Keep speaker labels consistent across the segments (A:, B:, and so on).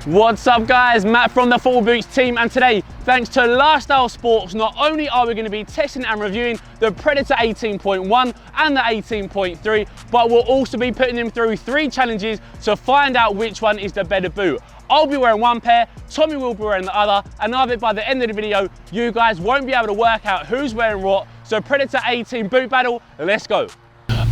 A: What's up guys, Matt from the Football Boots team, and today, thanks to Lifestyle Sports, not only are we going to be testing and reviewing the Predator 18.1 and the 18.3, but we'll also be putting them through 3 challenges to find out which one is the better boot. I'll be wearing one pair, Tommy will be wearing the other, and I bet by the end of the video, you guys won't be able to work out who's wearing what. So Predator 18 boot battle, let's go.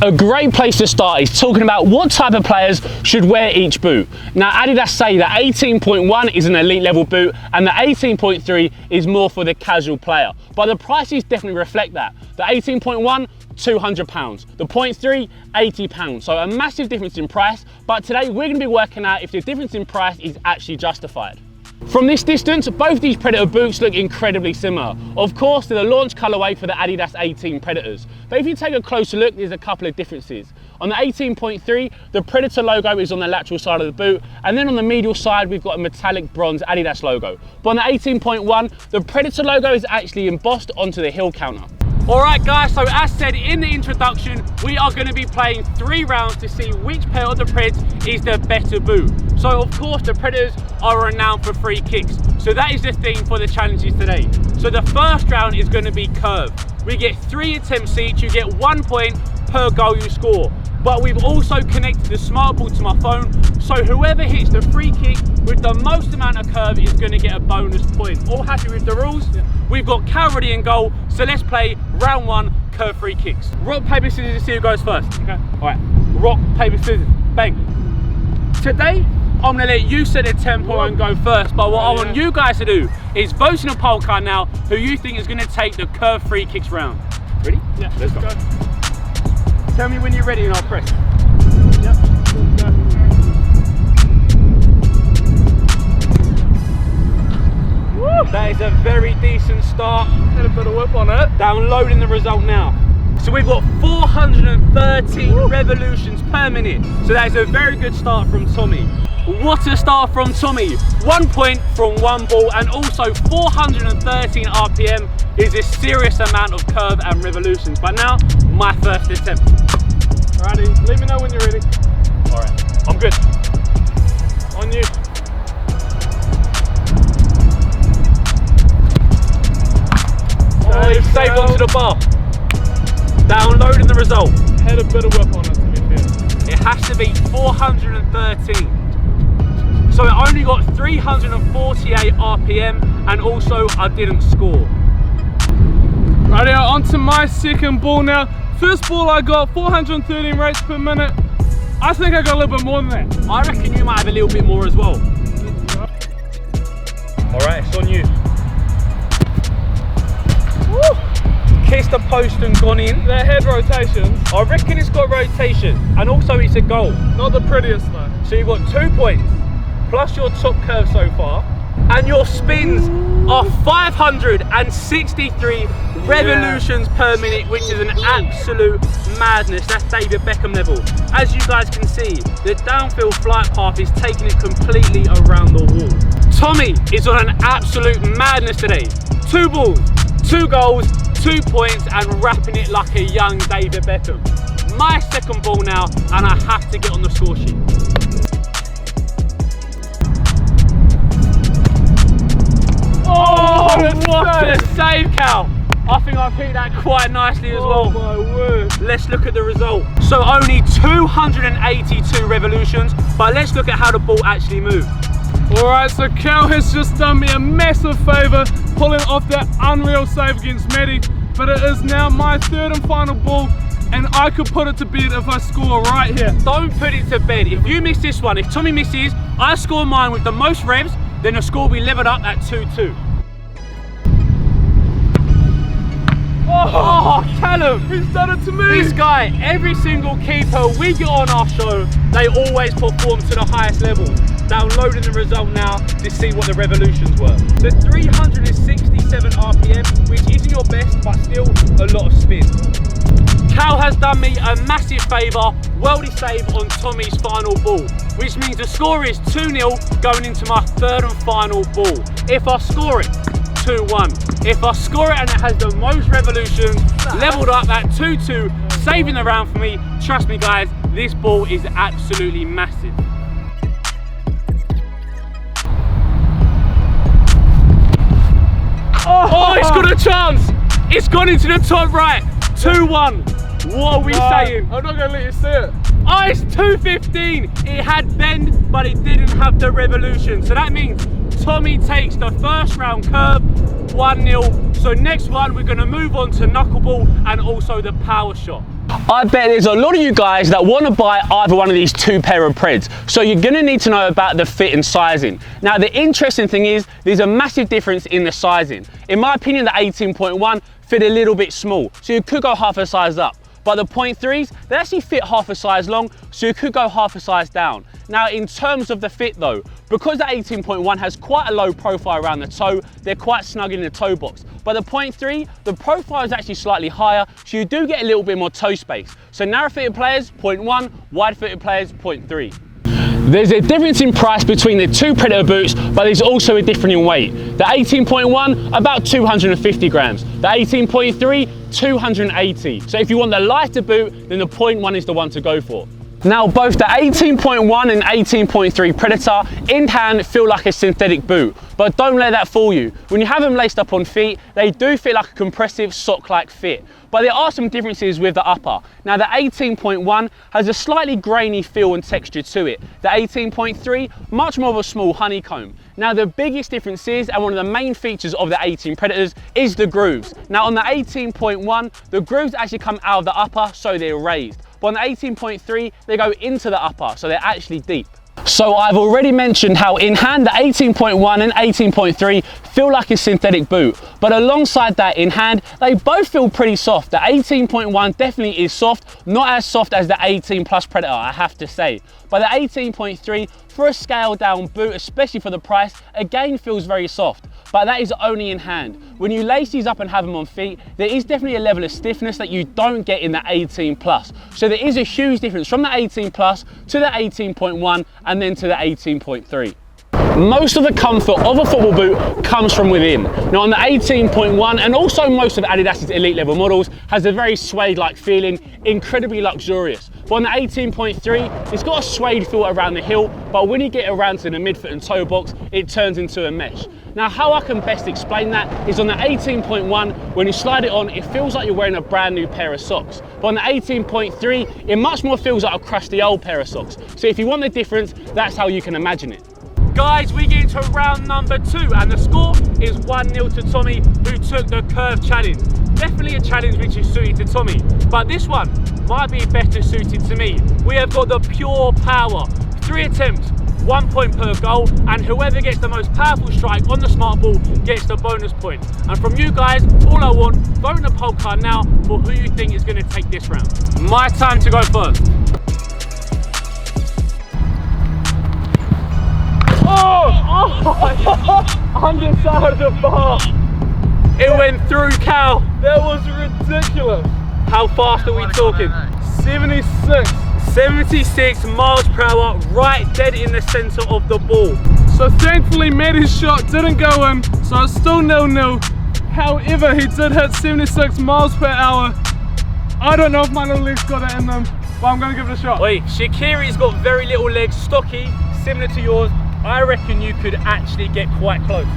A: A great place to start is talking about what type of players should wear each boot. Now adidas say that 18.1 is an elite level boot and the 18.3 is more for the casual player. But the prices definitely reflect that. The 18.1, £200. The 0.3, £80. So a massive difference in price, but today we're going to be working out if the difference in price is actually justified. From this distance, both these Predator boots look incredibly similar. Of course, they're the launch colourway for the Adidas 18 Predators. But if you take a closer look, there's a couple of differences. On the 18.3, the Predator logo is on the lateral side of the boot, and then on the medial side, we've got a metallic bronze Adidas logo. But on the 18.1, the Predator logo is actually embossed onto the heel counter. Alright guys, so as said in the introduction, we are going to be playing 3 rounds to see which pair of the Preds is the better boot. So of course the Predators are renowned for free kicks, so that is the theme for the challenges today. So the first round is going to be curve. We get 3 attempts each, you get 1 point per goal you score. But we've also connected the smart ball to my phone, so whoever hits the free kick with the most amount of curve is going to get a bonus point. All happy with the rules? Yeah. We've got Cal ready in goal, so let's play round 1, curve free kicks. Rock, paper, scissors to see who goes first. Okay. Alright, rock, paper, scissors, bang. Today, I'm going to let you set the tempo and go first, but what I want you guys to do is vote in a poll card now who you think is going to take the curve free kicks round. Ready? Yeah, let's go. Tell me when you're ready and I'll press. Yep. Woo. That is a very decent start.
B: Had a bit of whip on it.
A: Downloading the result now. So we've got 413 revolutions per minute. So that is a very good start from Tommy. What a start from Tommy. 1 point from 1 ball, and also 413 RPM is a serious amount of curve and revolutions. But now, my first attempt.
B: Alrighty, let me know when you're ready.
A: Alright, I'm good.
B: On you.
A: Oh, he's saved onto the bar. Downloading the result.
B: Had a bit of whip on it, to be fair.
A: It has to be 413. So it only got 348 RPM, and also I didn't score.
B: Right, on to my second ball now. First ball I got 413 rates per minute. I think I got a little bit more than that.
A: I reckon you might have a little bit more as well. Alright, it's on you. Woo. Kissed the post and gone in.
B: That had rotations.
A: I reckon it's got rotation, and also it's a goal.
B: Not the prettiest though.
A: So you've got 2 points, plus your top curve so far, and your spins are 563 revolutions per minute, which is an absolute madness. That's David Beckham level. As you guys can see, the downfield flight path is taking it completely around the wall. Tommy is on an absolute madness today. 2 balls, 2 goals, 2 points, and wrapping it like a young David Beckham. My second ball now, and I have to get on the score sheet. Oh, what a save, Cal! I think I've hit that quite nicely as well.
B: Oh my word.
A: Let's look at the result. So only 282 revolutions, but let's look at how the ball actually moved.
B: Alright, so Cal has just done me a massive favour pulling off that unreal save against Maddie, but it is now my 3rd and final ball, and I could put it to bed if I score right here.
A: Don't put it to bed. If you miss this one, if Tommy misses, I score mine with the most revs, then the score will be leveled up at 2-2. Oh, Callum!
B: He's done it to me!
A: This guy, every single keeper we get on our show, they always perform to the highest level. Downloading the result now to see what the revolutions were. So 367 RPM, which isn't your best, but still a lot of spin. Cal has done me a massive favour, worldy save on Tommy's final ball, which means the score is 2-0 going into my 3rd and final ball. If I score it, 2-1. If I score it and it has the most revolutions, leveled up at 2-2, saving the round for me, trust me guys, this ball is absolutely massive. It's gone into the top right. 2-1. What are we saying?
B: I'm not going to let you see it.
A: Oh, it's 215. It had bend, but it didn't have the revolution. So that means Tommy takes the first round curve, 1-0. So next one, we're gonna move on to knuckleball and also the power shot. I bet there's a lot of you guys that want to buy either one of these two pair of Preds. So you're gonna need to know about the fit and sizing. Now, the interesting thing is there's a massive difference in the sizing. In my opinion, the 18.1 fit a little bit small. So you could go half a size up. But the 0.3s, they actually fit half a size long, so you could go half a size down. Now, in terms of the fit though, because the 18.1 has quite a low profile around the toe, they're quite snug in the toe box. But the 0.3, the profile is actually slightly higher, so you do get a little bit more toe space. So narrow-fitted players, 0.1, wide-fitted players, 0.3. There's a difference in price between the two Predator boots, but there's also a difference in weight. The 18.1, about 250 grams. The 18.3, 280. So if you want the lighter boot, then the 0.1 is the one to go for. Now, both the 18.1 and 18.3 Predator in hand feel like a synthetic boot, but don't let that fool you. When you have them laced up on feet, they do feel like a compressive sock-like fit. But there are some differences with the upper. Now, the 18.1 has a slightly grainy feel and texture to it. The 18.3, much more of a small honeycomb. Now, the biggest difference is, and one of the main features of the 18 Predators, is the grooves. Now, on the 18.1, the grooves actually come out of the upper, so they're raised. But on the 18.3, they go into the upper, so they're actually deep. So I've already mentioned how in hand the 18.1 and 18.3 feel like a synthetic boot, but alongside that in hand, they both feel pretty soft. The 18.1 definitely is soft, not as soft as the 18 Plus Predator, I have to say. But the 18.3, for a scaled down boot, especially for the price, again feels very soft. But that is only in hand. When you lace these up and have them on feet, there is definitely a level of stiffness that you don't get in the 18 Plus. So there is a huge difference from the 18 Plus to the 18.1 and then to the 18.3. Most of the comfort of a football boot comes from within. Now, on the 18.1 and also most of Adidas's elite level models has a very suede-like feeling, incredibly luxurious. But on the 18.3, it's got a suede feel around the heel, but when you get around to the midfoot and toe box, it turns into a mesh. Now, how I can best explain that is on the 18.1, when you slide it on, it feels like you're wearing a brand new pair of socks. But on the 18.3, it much more feels like a crusty old pair of socks. So if you want the difference, that's how you can imagine it. Guys, we get into round number 2 and the score is 1-0 to Tommy, who took the curve challenge. Definitely a challenge which is suited to Tommy, but this one might be better suited to me. We have got the pure power, 3 attempts, 1 point per goal, and whoever gets the most powerful strike on the smart ball gets the bonus point. And from you guys, all I want, vote in the poll card now for who you think is going to take this round. My time to go first. Underside of the bar. It went through, Cal.
B: That was ridiculous.
A: How fast are we talking?
B: 76.
A: 76 miles per hour, right dead in the center of the ball.
B: So thankfully Maddie's shot didn't go in, so it's still 0-0. However, he did hit 76 miles per hour. I don't know if my little legs got it in them, but I'm gonna give it a shot.
A: Wait, Shaqiri's got very little legs, stocky, similar to yours. I reckon you could actually get quite close.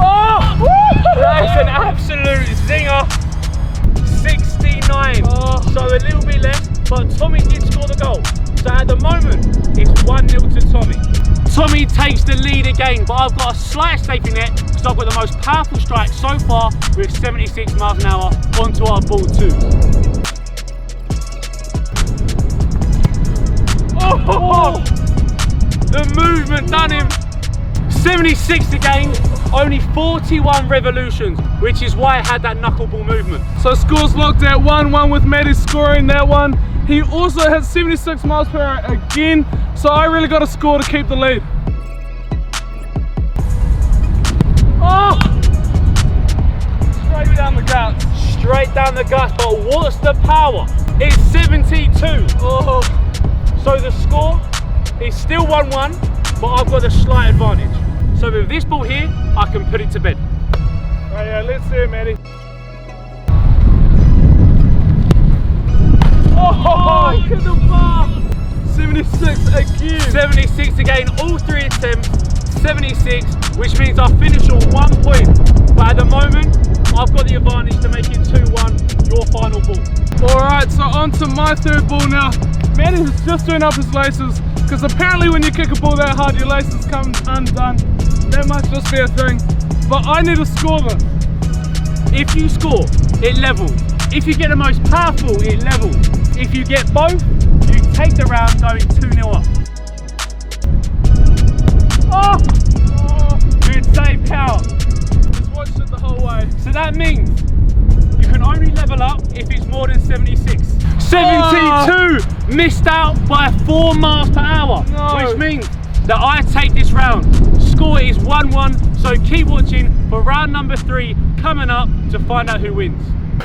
A: Oh! That's an absolute zinger. 69. So a little bit less, but Tommy did score the goal. So at the moment, it's 1-0 to Tommy. Tommy takes the lead again, but I've got a slight safety net because I've got the most powerful strike so far with 76 miles an hour onto our ball 2. Oh, the movement done him. 76 again, only 41 revolutions, which is why I had that knuckleball movement.
B: So scores locked at 1-1 with Maddie scoring that one. He also had 76 miles per hour again, so I really got a score to keep the lead. Oh! Straight down the guts.
A: Straight down the guts, but what's the power? It's 72.
B: Oh.
A: So the score is still 1-1, but I've got a slight advantage. So with this ball here, I can put it to bed.
B: Oh yeah, let's see it, Maddie. Oh, hit the bar. 76 again.
A: 76 again, all 3 attempts, 76. which means I finish on 1 point. But at the moment, I've got the advantage to make it 2-1, your final ball.
B: Alright, so on to my third ball now. Manny is just doing up his laces, because apparently when you kick a ball that hard, your laces come undone. That must just be a thing. But I need to score this.
A: If you score, it levels. If you get the most powerful, it levels. If you get both, you take the round going 2-0 up. Oh! Good save, Cal.
B: Just watched it the whole way.
A: So that means you can only level up if it's more than 76. 72! Missed out by 4 miles per hour, which means that I take this round. Score is 1-1, so keep watching for round number 3 coming up to find out who wins.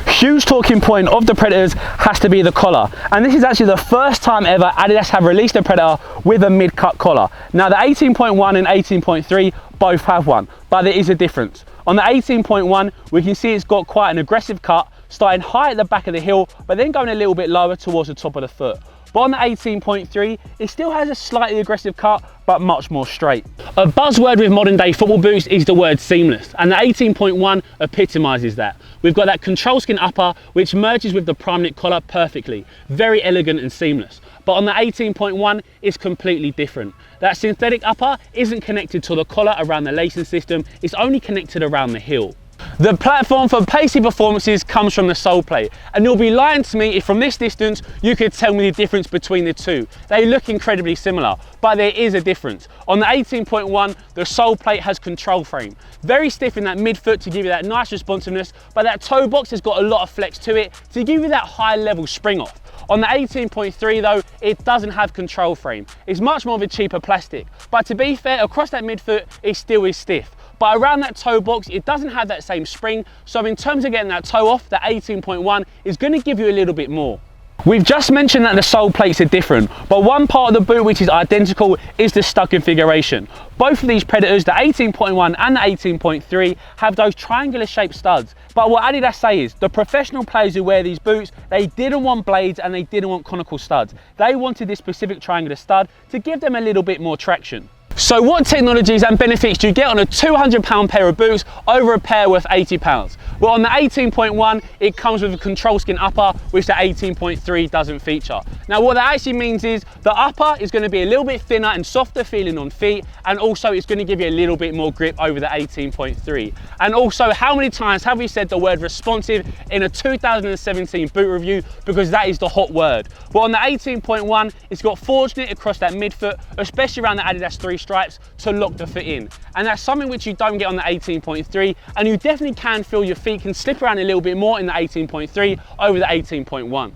A: Huge talking point of the Predators has to be the collar, and this is actually the first time ever Adidas have released a Predator with a mid-cut collar. Now the 18.1 and 18.3 both have one, but there is a difference. On the 18.1 we can see it's got quite an aggressive cut, starting high at the back of the heel but then going a little bit lower towards the top of the foot. But on the 18.3, it still has a slightly aggressive cut, but much more straight. A buzzword with modern day football boots is the word seamless, and the 18.1 epitomizes that. We've got that control skin upper, which merges with the prime knit collar perfectly. Very elegant and seamless. But on the 18.1, it's completely different. That synthetic upper isn't connected to the collar around the lacing system, it's only connected around the heel. The platform for pacey performances comes from the sole plate, and you'll be lying to me if from this distance you could tell me the difference between the two. They look incredibly similar, but there is a difference. On the 18.1, the sole plate has control frame. Very stiff in that midfoot to give you that nice responsiveness, but that toe box has got a lot of flex to it to give you that high level spring off. On the 18.3 though, it doesn't have control frame. It's much more of a cheaper plastic, but to be fair, across that midfoot, it still is stiff. But around that toe box, it doesn't have that same spring. So in terms of getting that toe off, the 18.1 is going to give you a little bit more. We've just mentioned that the sole plates are different, but one part of the boot which is identical is the stud configuration. Both of these Predators, the 18.1 and the 18.3, have those triangular shaped studs. But what Adidas say is, the professional players who wear these boots, they didn't want blades and they didn't want conical studs. They wanted this specific triangular stud to give them a little bit more traction. So what technologies and benefits do you get on a £200 pair of boots over a pair worth £80? Well, on the 18.1, it comes with a control skin upper, which the 18.3 doesn't feature. Now, what that actually means is the upper is going to be a little bit thinner and softer feeling on feet, and also it's going to give you a little bit more grip over the 18.3. And also, how many times have we said the word responsive in a 2017 boot review? Because that is the hot word. But on the 18.1, it's got forged knit across that midfoot, especially around the Adidas 3 stripes to lock the foot in, and that's something which you don't get on the 18.3, and you definitely can feel your feet can slip around a little bit more in the 18.3 over the 18.1.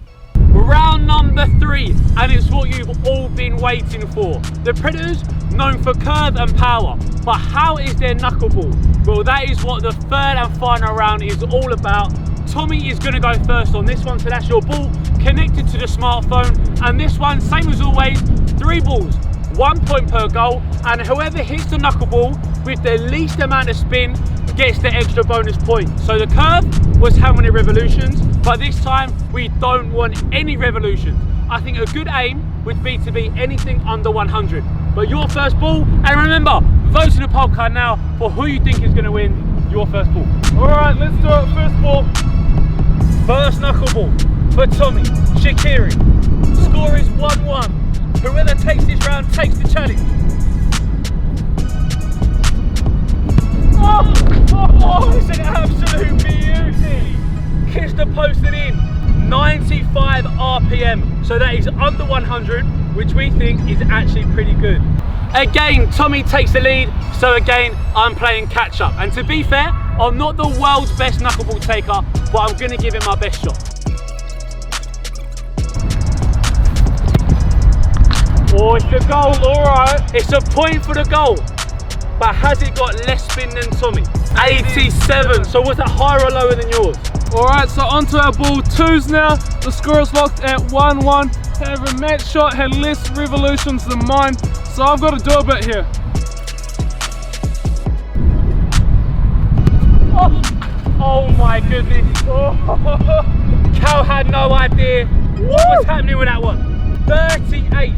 A: Round number 3, and it's what you've all been waiting for. The Predators, known for curve and power, but how is their knuckleball? Well, that is what the third and final round is all about. Tommy is going to go first on this one, so that's your ball connected to the smartphone, and this one, same as always, 3 balls. 1 point per goal, and whoever hits the knuckleball with the least amount of spin gets the extra bonus point. So the curve was how many revolutions, but this time we don't want any revolutions. I think a good aim would be to be anything under 100. But your first ball, and remember, vote in the poll card now for who you think is going to win your first ball.
B: All right, let's do it. First ball.
A: First knuckleball for Tommy Shaqiri. Score is 1-1. Whoever takes this round takes the challenge. Oh, it's an absolute beauty. Kiss the post it in. 95 RPM. So that is under 100, which we think is actually pretty good. Again, Tommy takes the lead. So again, I'm playing catch up. And to be fair, I'm not the world's best knuckleball taker, but I'm going to give it my best shot. Oh, it's the goal, all right. It's a point for the goal, but has it got less spin than Tommy? 87, so was that higher or lower than yours?
B: All right, so onto our ball 2s now. The score is locked at 1-1. However, Matt's shot had less revolutions than mine, so I've got to do a bit here.
A: Oh my goodness. Cal had no idea what was happening with that one. 38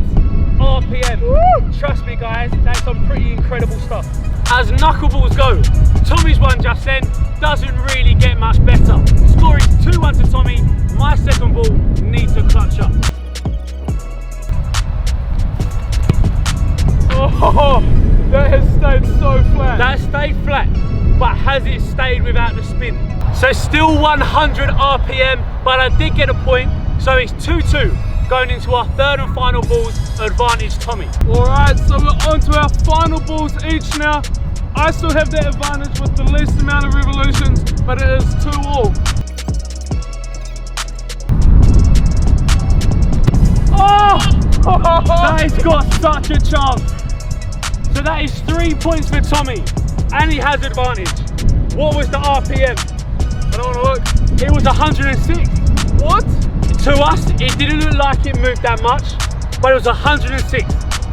A: RPM. Trust me guys, that's some pretty incredible stuff. as knuckleballs go, Tommy's one just then doesn't really get much better. Score is 2-1 to Tommy. My second ball needs to clutch up.
B: Oh, that has stayed so flat.
A: That stayed flat, but has it stayed without the spin? So still 100 RPM, but I did get a point, so it's 2-2 going into our third and final balls, advantage Tommy.
B: All right, so we're on to our final balls each now. I still have that advantage with the least amount of revolutions, but it is 2-all. Oh!
A: That has got such a chance. So that is 3 points for Tommy, and he has advantage. What was the RPM?
B: I don't want to look.
A: It was 106.
B: What?
A: To us, it didn't look like it moved that much, but it was 106.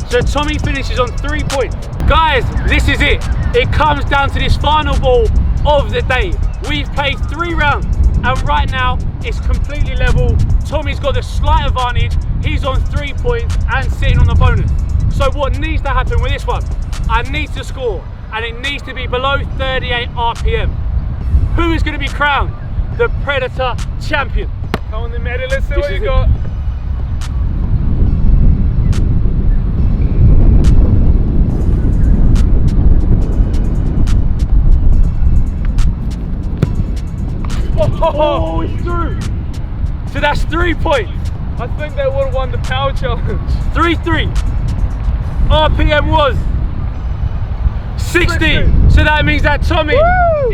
A: So Tommy finishes on 3 points. Guys, this is it. It comes down to this final ball of the day. We've played 3 rounds, and right now it's completely level. Tommy's got the slight advantage. He's on 3 points and sitting on the bonus. So what needs to happen with this one? I need to score, and it needs to be below 38 RPM. Who is going to be crowned the Predator champion?
B: Come on then, Maddie, let's see
A: This
B: what you
A: is it.
B: got.
A: Oh, he's through. So that's 3 points.
B: I think that would have won the power challenge.
A: 3-3. RPM was 60. So that means that Tommy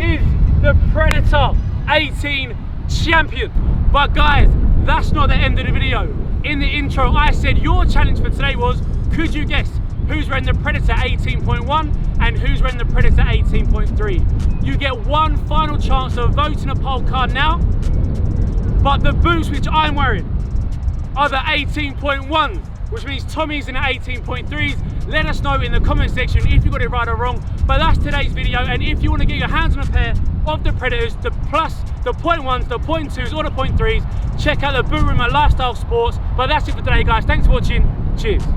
A: is the Predator 18 champion. But guys, that's not the end of the video. In the intro, I said your challenge for today was, could you guess who's wearing the Predator 18.1 and who's wearing the Predator 18.3? You get one final chance of voting a poll card now, but the boots which I'm wearing are the 18.1s, which means Tommy's in the 18.3s. Let us know in the comment section if you got it right or wrong. But that's today's video, and if you want to get your hands on a pair of the Predators, the plus, the 0.1s, the 0.2s, or the 0.3s, check out the boot room at Lifestyle Sports. But that's it for today, guys. Thanks for watching. Cheers.